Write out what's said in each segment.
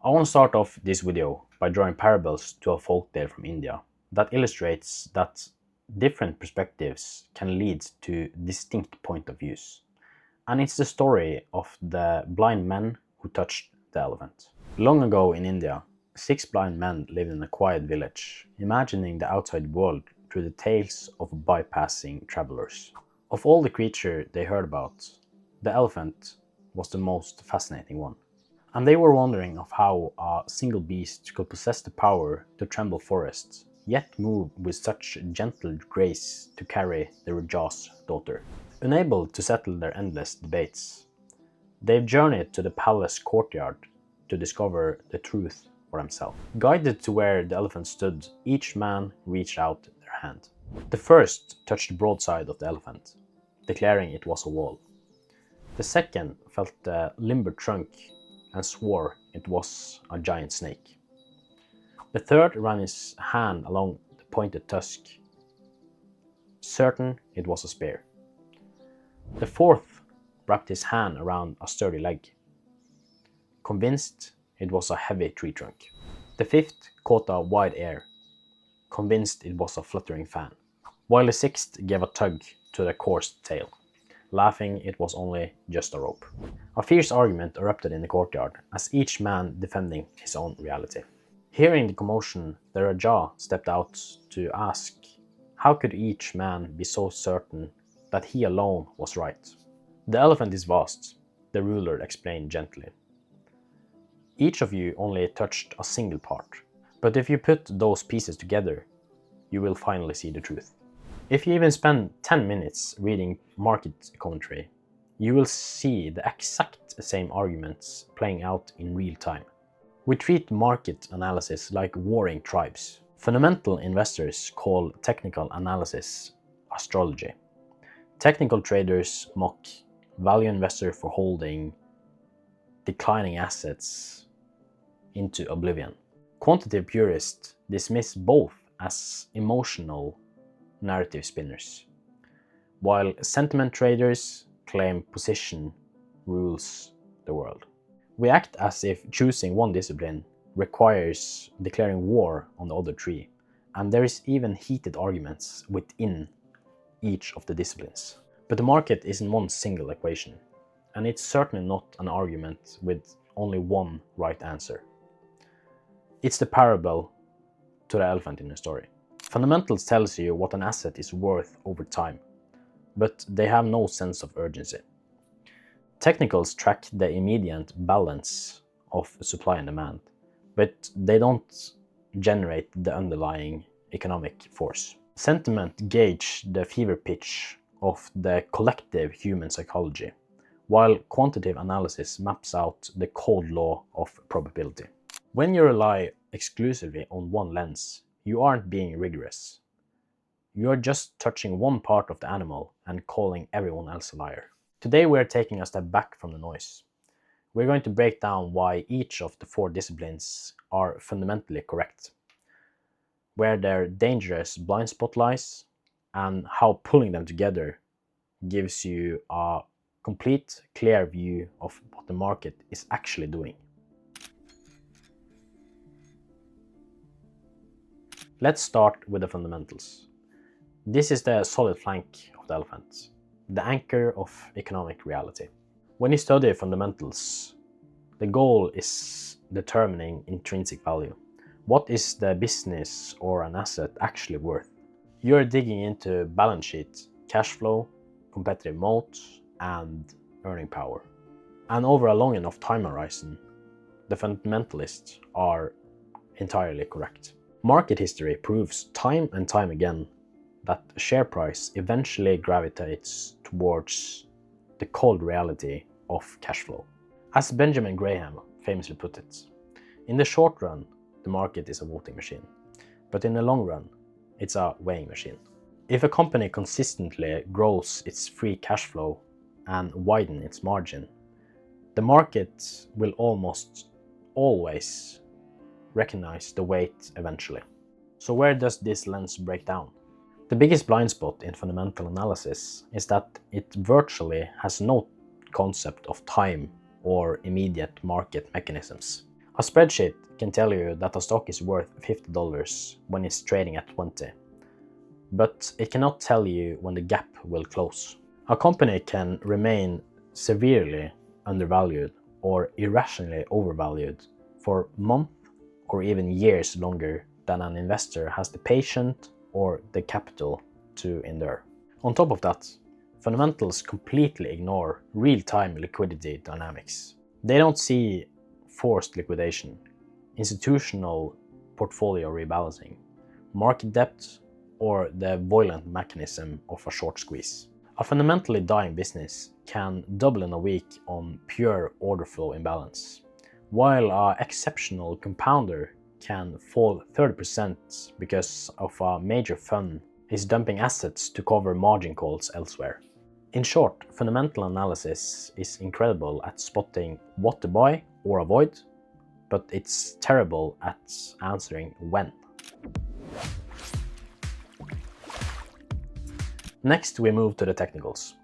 I want to start off this video by drawing parables to a folktale from India that illustrates that different perspectives can lead to distinct point of views. And it's the story of the blind men who touched the elephant. Long ago in India, 6 blind men lived in a quiet village, imagining the outside world through the tales of bypassing travelers. Of all the creatures they heard about, the elephant was the most fascinating one. And they were wondering of how a single beast could possess the power to tremble forests, yet move with such gentle grace to carry the Raja's daughter. Unable to settle their endless debates, they journeyed to the palace courtyard to discover the truth for themselves. Guided to where the elephant stood, each man reached out their hand. The first touched the broadside of the elephant, declaring it was a wall. The second felt the limber trunk and swore it was a giant snake. The third ran his hand along the pointed tusk, certain it was a spear. The fourth wrapped his hand around a sturdy leg, convinced it was a heavy tree trunk. The fifth caught a wide air, convinced it was a fluttering fan, while the sixth gave a tug to the coarse tail, laughing it was only just a rope. A fierce argument erupted in the courtyard, as each man defending his own reality. Hearing the commotion, the Raja stepped out to ask how could each man be so certain that he alone was right. The elephant is vast, the ruler explained gently. Each of you only touched a single part, but if you put those pieces together, you will finally see the truth. If you even spend 10 minutes reading market commentary, you will see the exact same arguments playing out in real time. We treat market analysis like warring tribes. Fundamental investors call technical analysis astrology. Technical traders mock value investors for holding declining assets into oblivion. Quantitative purists dismiss both as emotional narrative spinners, while sentiment traders claim position rules the world. We act as if choosing one discipline requires declaring war on the other three, and there is even heated arguments within each of the disciplines. But the market isn't one single equation, and it's certainly not an argument with only one right answer. It's the parable to the elephant in the story. Fundamentals tells you what an asset is worth over time, but they have no sense of urgency. Technicals track the immediate balance of supply and demand, but they don't generate the underlying economic force. Sentiment gauge the fever pitch of the collective human psychology, while quantitative analysis maps out the cold law of probability. When you rely exclusively on one lens, you aren't being rigorous. You are just touching one part of the animal and calling everyone else a liar. Today we are taking a step back from the noise. We're going to break down why each of the 4 disciplines are fundamentally correct, where their dangerous blind spot lies, and how pulling them together gives you a complete, clear view of what the market is actually doing. Let's start with the fundamentals. This is the solid flank of the elephant, the anchor of economic reality. When you study fundamentals, the goal is determining intrinsic value. What is the business or an asset actually worth? You're digging into balance sheet, cash flow, competitive moat, and earning power. And over a long enough time horizon, the fundamentalists are entirely correct. Market history proves time and time again that share price eventually gravitates towards the cold reality of cash flow. As Benjamin Graham famously put it, in the short run, the market is a voting machine, but in the long run, it's a weighing machine. If a company consistently grows its free cash flow and widen its margin, the market will almost always recognize the weight eventually. So where does this lens break down? The biggest blind spot in fundamental analysis is that it virtually has no concept of time or immediate market mechanisms. A spreadsheet can tell you that a stock is worth $50 when it's trading at 20, but it cannot tell you when the gap will close. A company can remain severely undervalued or irrationally overvalued for months or even years longer than an investor has the patience or the capital to endure. On top of that, fundamentals completely ignore real-time liquidity dynamics. They don't see forced liquidation, institutional portfolio rebalancing, market depth, or the violent mechanism of a short squeeze. A fundamentally dying business can double in a week on pure order flow imbalance, while an exceptional compounder can fall 30% because of a major fund is dumping assets to cover margin calls elsewhere. In short, fundamental analysis is incredible at spotting what to buy or avoid, but it's terrible at answering when. Next, we move to the technicals.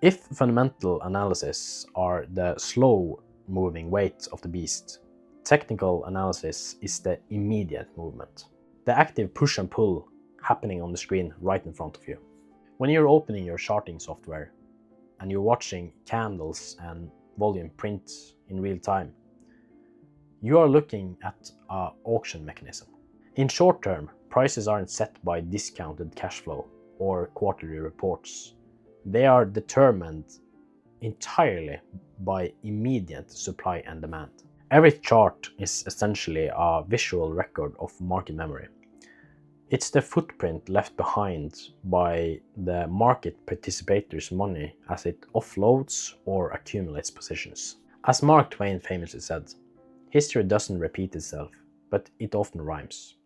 If fundamental analysis are the slow-moving weight of the beast, technical analysis is the immediate movement, the active push and pull happening on the screen right in front of you. When you're opening your charting software and you're watching candles and volume print in real time, you are looking at an auction mechanism. In short term, prices aren't set by discounted cash flow or quarterly reports. They are determined entirely by immediate supply and demand. Every chart is essentially a visual record of market memory. It's the footprint left behind by the market participator's money as it offloads or accumulates positions. As Mark Twain famously said, history doesn't repeat itself, but it often rhymes.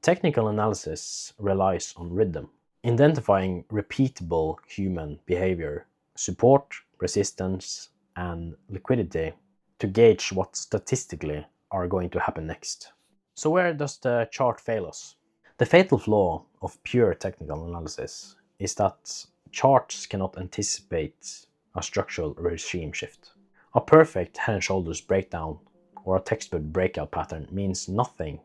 Technical analysis relies on rhythm, identifying repeatable human behavior, support, resistance, and liquidity to gauge what statistically are going to happen next. So where does the chart fail us? The fatal flaw of pure technical analysis is that charts cannot anticipate a structural regime shift. A perfect head and shoulders breakdown or a textbook breakout pattern means nothing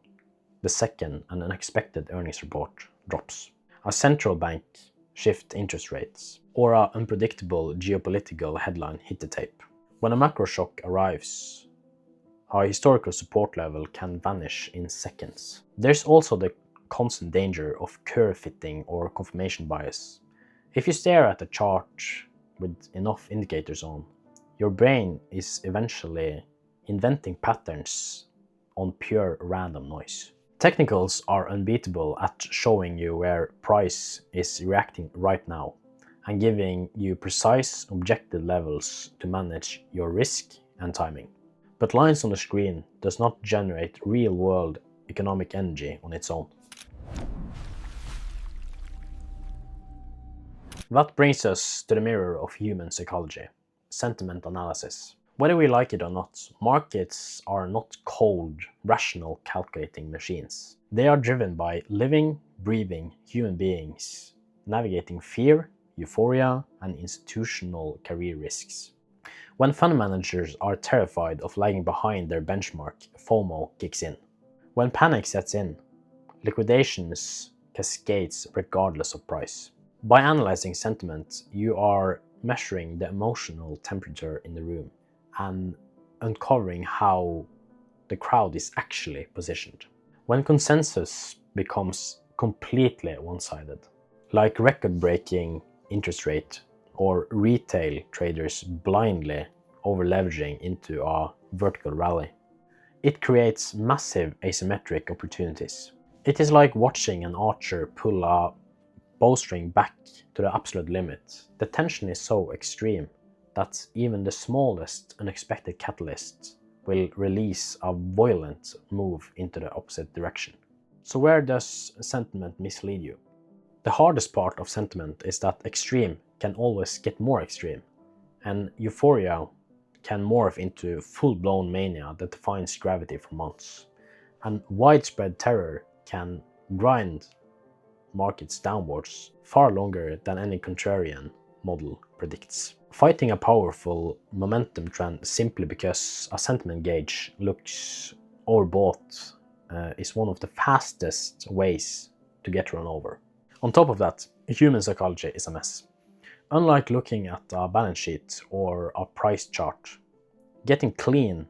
the second an unexpected earnings report drops. A central bank shift interest rates, or an unpredictable geopolitical headline hit the tape. When a macro shock arrives, our historical support level can vanish in seconds. There's also the constant danger of curve fitting or confirmation bias. If you stare at a chart with enough indicators on, your brain is eventually inventing patterns on pure random noise. Technicals are unbeatable at showing you where price is reacting right now and giving you precise objective levels to manage your risk and timing. But lines on the screen does not generate real-world economic energy on its own. That brings us to the mirror of human psychology, sentiment analysis. Whether we like it or not, markets are not cold, rational, calculating machines. They are driven by living, breathing human beings, navigating fear, euphoria, and institutional career risks. When fund managers are terrified of lagging behind their benchmark, FOMO kicks in. When panic sets in, liquidations cascades regardless of price. By analyzing sentiment, you are measuring the emotional temperature in the room and uncovering how the crowd is actually positioned. When consensus becomes completely one-sided, like record-breaking interest rate or retail traders blindly over-leveraging into a vertical rally, it creates massive asymmetric opportunities. It is like watching an archer pull a bowstring back to the absolute limit. The tension is so extreme that even the smallest unexpected catalyst will release a violent move into the opposite direction. So where does sentiment mislead you? The hardest part of sentiment is that extreme can always get more extreme, and euphoria can morph into full-blown mania that defines gravity for months, and widespread terror can grind markets downwards far longer than any contrarian model predicts. predicts. Fighting a powerful momentum trend simply because a sentiment gauge looks overbought is one of the fastest ways to get run over. On top of that, human psychology is a mess. Unlike looking at a balance sheet or a price chart, getting clean,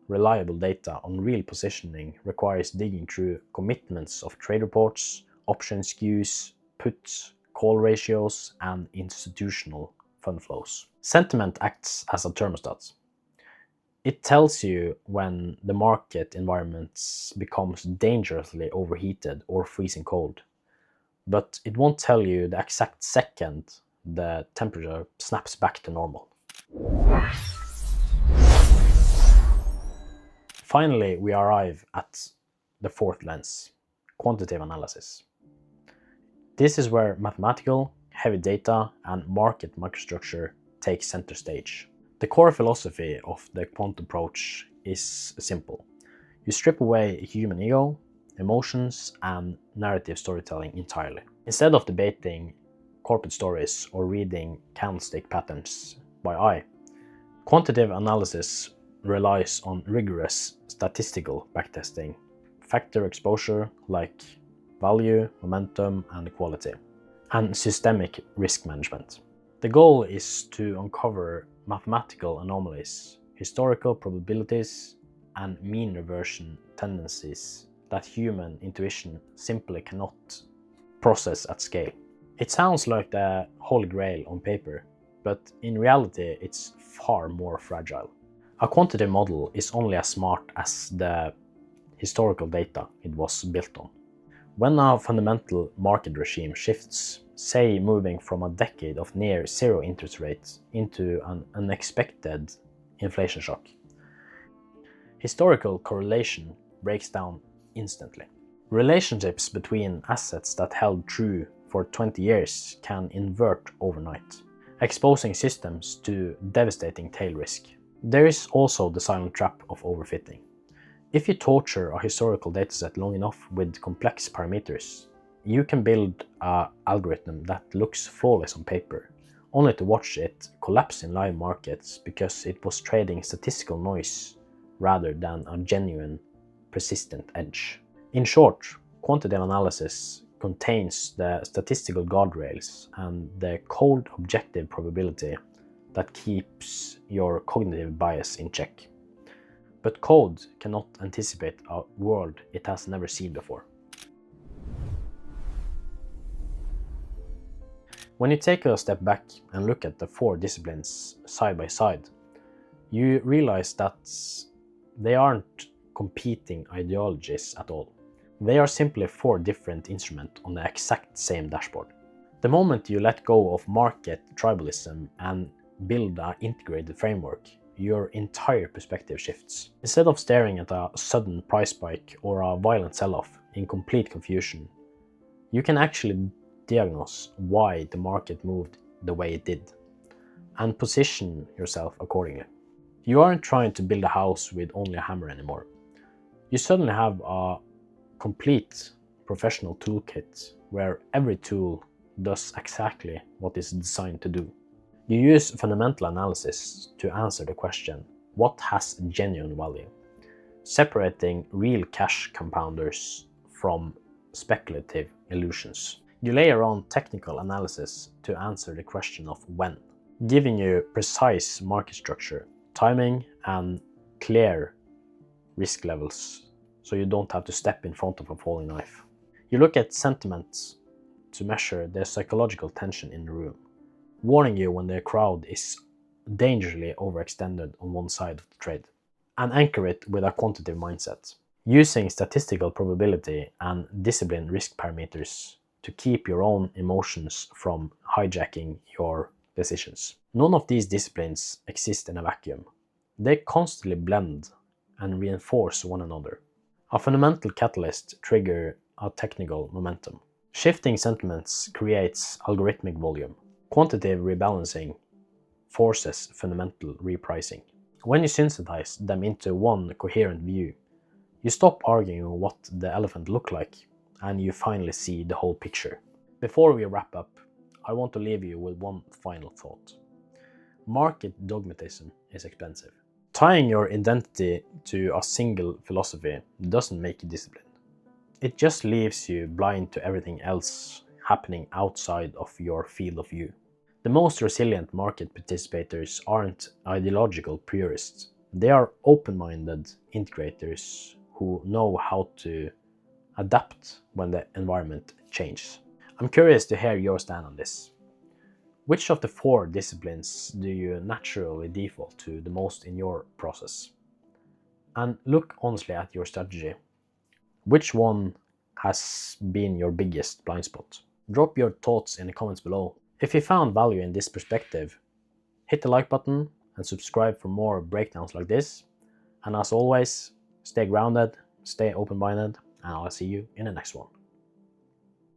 reliable data on real positioning requires digging through commitments of trade reports, option skews, puts, call ratios, and institutional fund flows. Sentiment acts as a thermostat. It tells you when the market environment becomes dangerously overheated or freezing cold, but it won't tell you the exact second the temperature snaps back to normal. Finally, we arrive at the fourth lens, quantitative analysis. This is where mathematical, heavy data, and market microstructure take center stage. The core philosophy of the quant approach is simple. You strip away human ego, emotions, and narrative storytelling entirely. Instead of debating corporate stories or reading candlestick patterns by eye, quantitative analysis relies on rigorous statistical backtesting, factor exposure like value, momentum, and quality, and systemic risk management. The goal is to uncover mathematical anomalies, historical probabilities, and mean reversion tendencies that human intuition simply cannot process at scale. It sounds like the holy grail on paper, but in reality it's far more fragile. A quantitative model is only as smart as the historical data it was built on. When a fundamental market regime shifts, say moving from a decade of near zero interest rates into an unexpected inflation shock, historical correlation breaks down instantly. Relationships between assets that held true for 20 years can invert overnight, exposing systems to devastating tail risk. There is also the silent trap of overfitting. If you torture a historical dataset long enough with complex parameters, you can build an algorithm that looks flawless on paper, only to watch it collapse in live markets because it was trading statistical noise rather than a genuine, persistent edge. In short, quantitative analysis contains the statistical guardrails and the cold objective probability that keeps your cognitive bias in check. But code cannot anticipate a world it has never seen before. When you take a step back and look at the four disciplines side by side, you realize that they aren't competing ideologies at all. They are simply four different instruments on the exact same dashboard. The moment you let go of market tribalism and build an integrated framework, your entire perspective shifts. Instead of staring at a sudden price spike or a violent sell-off in complete confusion, you can actually diagnose why the market moved the way it did and position yourself accordingly. You aren't trying to build a house with only a hammer anymore. You suddenly have a complete professional toolkit where every tool does exactly what it's designed to do. You use fundamental analysis to answer the question, what has genuine value? Separating real cash compounders from speculative illusions. You layer on technical analysis to answer the question of when, giving you precise market structure, timing, and clear risk levels, so you don't have to step in front of a falling knife. You look at sentiments to measure the psychological tension in the room, warning you when the crowd is dangerously overextended on one side of the trade, and anchor it with a quantitative mindset, using statistical probability and disciplined risk parameters to keep your own emotions from hijacking your decisions. None of these disciplines exist in a vacuum. They constantly blend and reinforce one another. A fundamental catalyst triggers a technical momentum. Shifting sentiments creates algorithmic volume. Quantitative rebalancing forces fundamental repricing. When you synthesize them into one coherent view, you stop arguing what the elephant looked like, and you finally see the whole picture. Before we wrap up, I want to leave you with one final thought. Market dogmatism is expensive. Tying your identity to a single philosophy doesn't make you disciplined. It just leaves you blind to everything else happening outside of your field of view. The most resilient market participators aren't ideological purists. They are open-minded integrators who know how to adapt when the environment changes. I'm curious to hear your stand on this. Which of the four disciplines do you naturally default to the most in your process? And look honestly at your strategy. Which one has been your biggest blind spot? Drop your thoughts in the comments below. If you found value in this perspective, hit the like button and subscribe for more breakdowns like this. And as always, stay grounded, stay open-minded, and I'll see you in the next one.